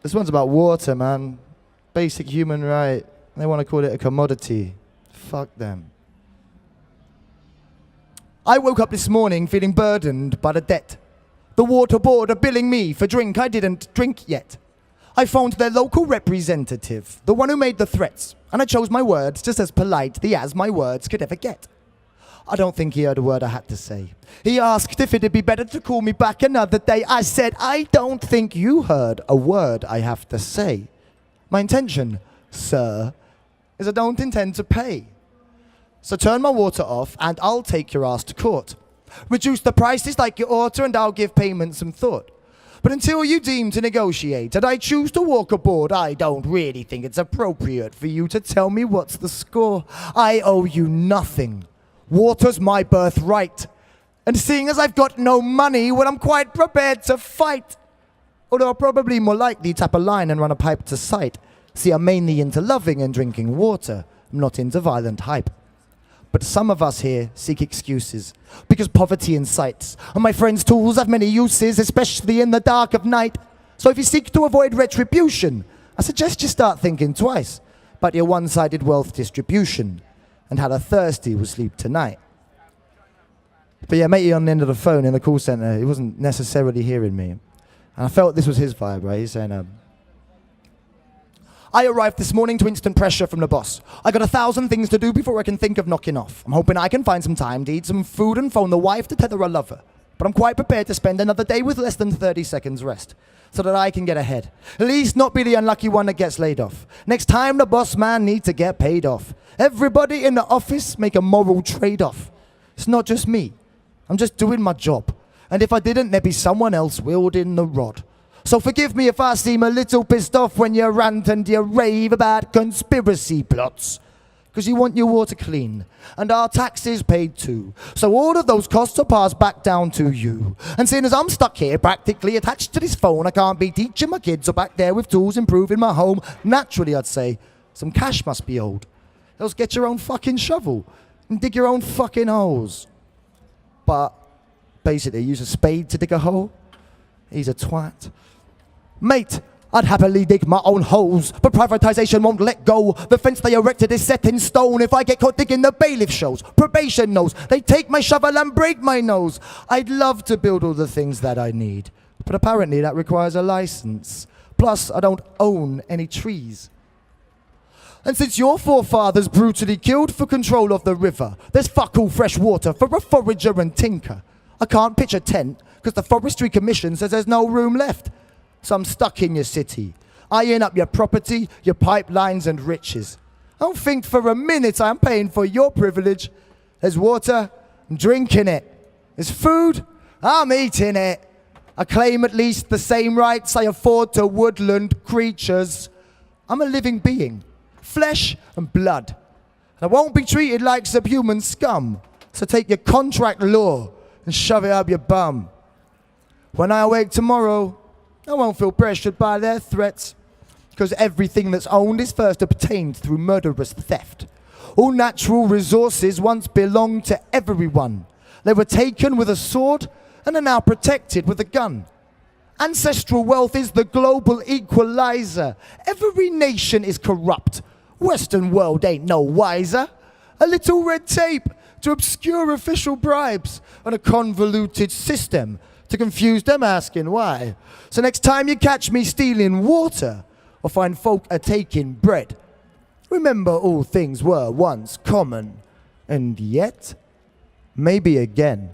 This one's about water, man. Basic human right. They want to call it a commodity. Fuck them. I woke up this morning feeling burdened by the debt. The water board are billing me for drink I didn't drink yet. I phoned their local representative, the one who made the threats, and I chose my words just as politely as my words could ever get. I don't think he heard a word I had to say. He asked if it'd be better to call me back another day. I said, I don't think you heard a word I have to say. My intention, sir, is I don't intend to pay. So turn my water off and I'll take your ass to court. Reduce the prices like you oughta and I'll give payment some thought. But until you deem to negotiate and I choose to walk aboard, I don't really think it's appropriate for you to tell me what's the score. I owe you nothing. Water's my birthright. And seeing as I've got no money, well, I'm quite prepared to fight. Although I'll probably more likely tap a line and run a pipe to sight. See, I'm mainly into loving and drinking water. I'm not into violent hype. But some of us here seek excuses because poverty incites. And my friend's tools have many uses, especially in the dark of night. So if you seek to avoid retribution, I suggest you start thinking twice about your one-sided wealth distribution and how the thirsty will sleep tonight. But yeah, matey on the end of the phone in the call center, he wasn't necessarily hearing me. And I felt this was his vibe, right? He's saying, I arrived this morning to instant pressure from the boss. I got 1,000 things to do before I can think of knocking off. I'm hoping I can find some time to eat some food and phone the wife to tether a lover. But I'm quite prepared to spend another day with less than 30 seconds rest so that I can get ahead. At least not be the unlucky one that gets laid off. Next time the boss man needs to get paid off. Everybody in the office make a moral trade-off. It's not just me. I'm just doing my job. And if I didn't, there'd be someone else wielding the rod. So forgive me if I seem a little pissed off when you rant and you rave about conspiracy plots. Because you want your water clean, and our taxes paid too. So all of those costs are passed back down to you. And seeing as I'm stuck here practically attached to this phone, I can't be teaching my kids or back there with tools improving my home. Naturally, I'd say, some cash must be owed. Else get your own fucking shovel and dig your own fucking holes. But basically, use a spade to dig a hole. He's a twat. Mate, I'd happily dig my own holes, but privatization won't let go. The fence they erected is set in stone. If I get caught digging, the bailiff shows. Probation knows. They take my shovel and break my nose. I'd love to build all the things that I need, but apparently that requires a license. Plus, I don't own any trees. And since your forefathers brutally killed for control of the river, there's fuck all fresh water for a forager and tinker. I can't pitch a tent, because the Forestry Commission says there's no room left. So I'm stuck in your city, eyeing up your property, your pipelines and riches. Don't think for a minute I'm paying for your privilege. There's water, I'm drinking it. There's food, I'm eating it. I claim at least the same rights I afford to woodland creatures. I'm a living being, flesh and blood. And I won't be treated like subhuman scum. So take your contract law and shove it up your bum. When I awake tomorrow, I won't feel pressured by their threats, because everything that's owned is first obtained through murderous theft. All natural resources once belonged to everyone. They were taken with a sword and are now protected with a gun. Ancestral wealth is the global equalizer. Every nation is corrupt. Western world ain't no wiser. A little red tape to obscure official bribes and a convoluted system to confuse them asking why. So next time you catch me stealing water or find folk are taking bread, remember all things were once common, and yet, maybe again.